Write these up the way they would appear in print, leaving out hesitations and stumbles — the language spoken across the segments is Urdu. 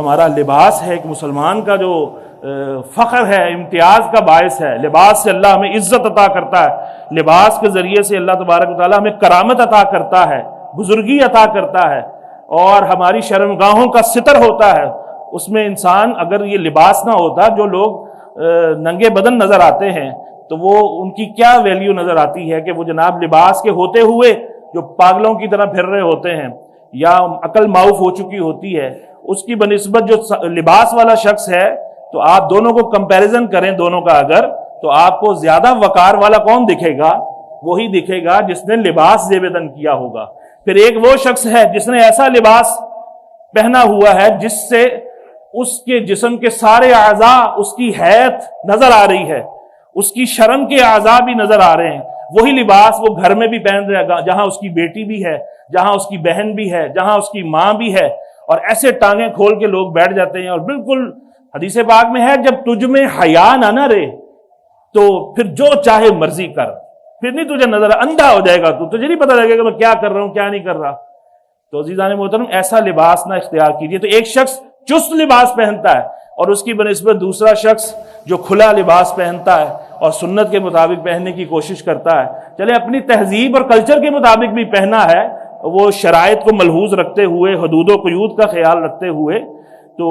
ہمارا لباس ہے ایک مسلمان کا جو فخر ہے، امتیاز کا باعث ہے. لباس سے اللہ ہمیں عزت عطا کرتا ہے، لباس کے ذریعے سے اللہ تبارک و تعالیٰ ہمیں کرامت عطا کرتا ہے، بزرگی عطا کرتا ہے، اور ہماری شرمگاہوں کا ستر ہوتا ہے. اس میں انسان اگر یہ لباس نہ ہوتا، جو لوگ ننگے بدن نظر آتے ہیں تو وہ ان کی کیا ویلیو نظر آتی ہے کہ وہ جناب لباس کے ہوتے ہوئے جو پاگلوں کی طرح پھر رہے ہوتے ہیں یا عقل معاف ہو چکی ہوتی ہے، اس کی بنسبت جو لباس والا شخص ہے، تو آپ دونوں کو کمپیریزن کریں دونوں کا اگر، تو آپ کو زیادہ وقار والا کون دکھے گا؟ وہی دکھے گا جس نے لباس زیب تن کیا ہوگا. پھر ایک وہ شخص ہے جس نے ایسا لباس پہنا ہوا ہے جس سے اس کے جسم کے سارے اعضاء، اس کی حیت نظر آ رہی ہے، اس کی شرم کے اعضاء بھی نظر آ رہے ہیں. وہی لباس وہ گھر میں بھی پہن رہے گا جہاں اس کی بیٹی بھی ہے، جہاں اس کی بہن بھی ہے، جہاں اس کی ماں بھی ہے، اور ایسے ٹانگیں کھول کے لوگ بیٹھ جاتے ہیں. اور بالکل حدیث پاک میں ہے جب تجھ میں حیا نہ رہے تو پھر جو چاہے مرضی کر، پھر نہیں تجھے نظر، اندھا ہو جائے گا، تجھے نہیں پتہ لگے گا میں کیا کر رہا ہوں کیا نہیں کر رہا. تو عزیزان محترم ایسا لباس نہ اختیار کیجیے. تو ایک شخص چست لباس پہنتا ہے اور اس کی بنسبت دوسرا شخص جو کھلا لباس پہنتا ہے اور سنت کے مطابق پہننے کی کوشش کرتا ہے. چلے اپنی تہذیب اور کلچر کے مطابق بھی پہنا ہے، وہ شرائط کو ملحوظ رکھتے ہوئے، حدود و قیود کا خیال رکھتے ہوئے، تو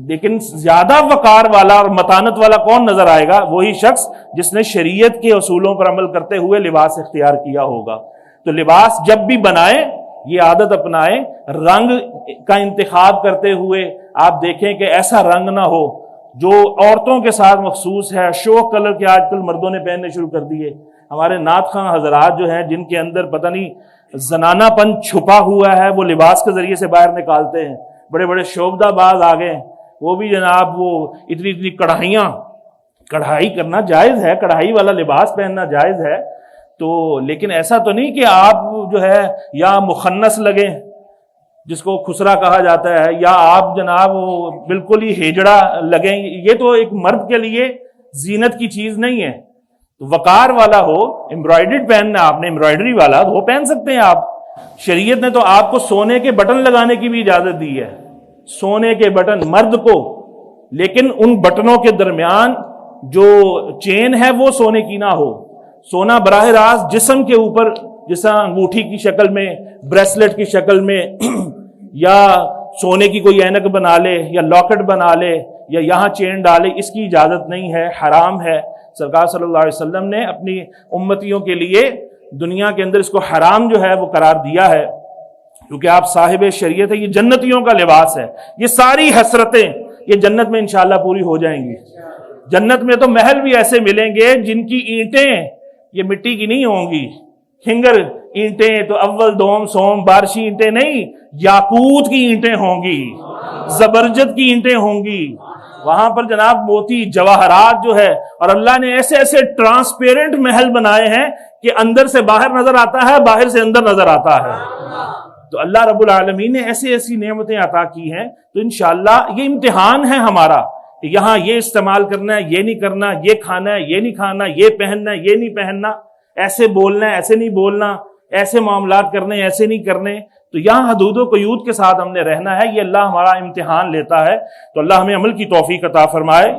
لیکن زیادہ وقار والا اور متانت والا کون نظر آئے گا؟ وہی شخص جس نے شریعت کے اصولوں پر عمل کرتے ہوئے لباس اختیار کیا ہوگا. تو لباس جب بھی بنائیں یہ عادت اپنائیں، رنگ کا انتخاب کرتے ہوئے آپ دیکھیں کہ ایسا رنگ نہ ہو جو عورتوں کے ساتھ مخصوص ہے. شوق کلر کے آج کل مردوں نے پہننے شروع کر دیے. ہمارے نعت خواں حضرات جو ہیں جن کے اندر پتہ نہیں زنانہ پن چھپا ہوا ہے، وہ لباس کے ذریعے سے باہر نکالتے ہیں. بڑے بڑے شوبدہ باز آ گئے، وہ بھی جناب وہ اتنی کڑھائی کرنا جائز ہے، کڑھائی والا لباس پہننا جائز ہے. تو لیکن ایسا تو نہیں کہ آپ جو ہے یا مخنث لگیں جس کو خسرا کہا جاتا ہے، یا آپ جناب وہ بالکل ہی ہیجڑا لگیں. یہ تو ایک مرد کے لیے زینت کی چیز نہیں ہے. وقار والا ہو، امبرائڈرڈ پہننا آپ نے، امبرائڈری والا وہ پہن سکتے ہیں آپ. شریعت نے تو آپ کو سونے کے بٹن لگانے کی بھی اجازت دی ہے، سونے کے بٹن مرد کو، لیکن ان بٹنوں کے درمیان جو چین ہے وہ سونے کی نہ ہو. سونا براہ راست جسم کے اوپر جیسا انگوٹھی کی شکل میں، بریسلٹ کی شکل میں، یا سونے کی کوئی اینک بنا لے یا لاکٹ بنا لے یا یہاں چین ڈالے، اس کی اجازت نہیں ہے، حرام ہے. سرکار صلی اللہ علیہ وسلم نے اپنی امتیوں کے لیے دنیا کے اندر اس کو حرام جو ہے وہ قرار دیا ہے، کیونکہ آپ صاحب شریعت ہے. یہ جنتیوں کا لباس ہے. یہ ساری حسرتیں یہ جنت میں انشاءاللہ پوری ہو جائیں گی. جنت میں تو محل بھی ایسے ملیں گے جن کی اینٹیں یہ مٹی کی نہیں ہوں گی، کھنگر اینٹیں تو اول دوم سوم بارشی اینٹیں نہیں، یاقوت کی اینٹیں ہوں گی، زبرجد کی اینٹیں ہوں گی. وہاں پر جناب موتی جواہرات جو ہے، اور اللہ نے ایسے ایسے ٹرانسپیرنٹ محل بنائے ہیں کہ اندر سے باہر نظر آتا ہے، باہر سے اندر نظر آتا ہے. تو اللہ رب العالمین نے ایسی ایسی نعمتیں عطا کی ہیں. تو انشاءاللہ یہ امتحان ہے ہمارا کہ یہاں یہ استعمال کرنا ہے، یہ نہیں کرنا، یہ کھانا ہے، یہ نہیں کھانا، یہ پہننا ہے، یہ نہیں پہننا، ایسے بولنا ہے، ایسے نہیں بولنا، ایسے معاملات کرنے، ایسے نہیں کرنے. تو یہاں حدود و قیود کے ساتھ ہم نے رہنا ہے. یہ اللہ ہمارا امتحان لیتا ہے. تو اللہ ہمیں عمل کی توفیق عطا فرمائے.